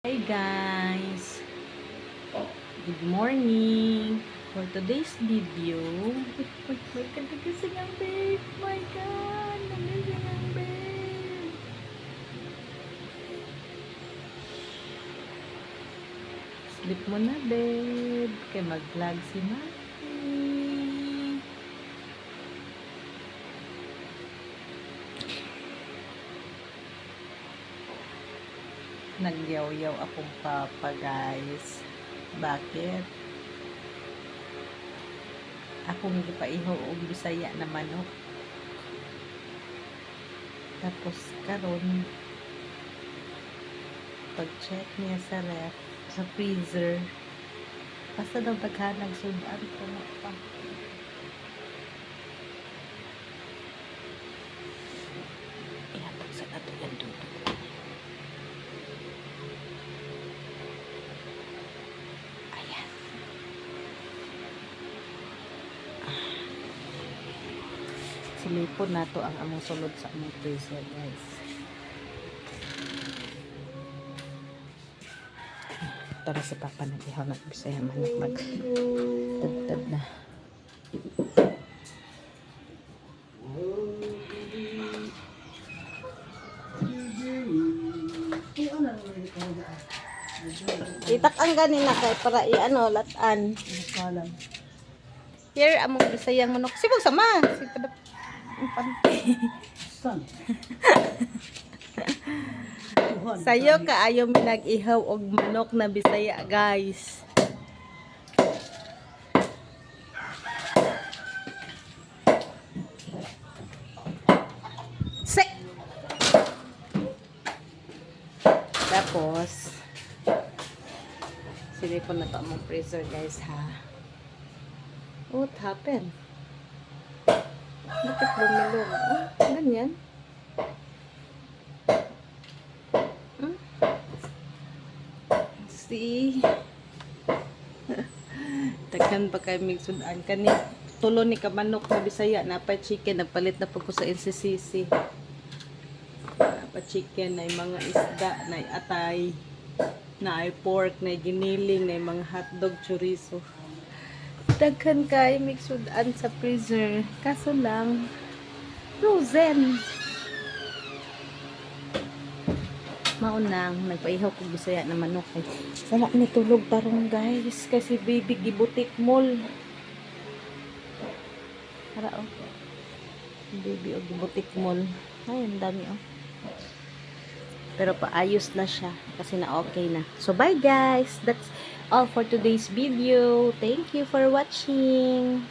Hi guys! Good morning! For today's video, wait, nagising ang babe! My God! Nagising ang babe! Sleep mo na babe! Kaya mag-vlog si Mami! Nagyaw-yaw akong papa guys. Bakit? Akong gipaihaw og Bisaya na manok. Tapos karon pag-check niya sa ref, sa freezer, basta daw daghanang sudan ko na pa. Ihatag sa ato yan dito. Ayan. Silipon na to ang among sulod sa among freezer guys. Tara si Papa nag-ihaw na Bisaya manok mag-tad na. Itak ang ganina kay para i-ano latan. Here among Bisayang manok. Sibog sama. Si padap impante. Sayo kaayo mi nag-ihaw og manok na Bisaya guys. Se. Tapos silipon na to among freezer guys ha. What happened? Bakit bumilong? Ganyan. See? Tagkan pa kay migsudan kani tulo ni kamanok na Bisaya na pa chicken nagpalit na pag ko sa NCCC. Pa chicken na mga isda na atay na ay pork na giniling na mga hotdog chorizo. Daghan kay migsudan sa freezer kaso lang frozen. Maunang nagpaihaw ko Bisaya na manok ay wala ni tulog tarong guys kasi baby gibutik mall. Para oh. Baby og gibutik mall. Ay ang dami oh. Pero paayos na siya kasi na okay na. So bye guys. That's all for today's video. Thank you for watching.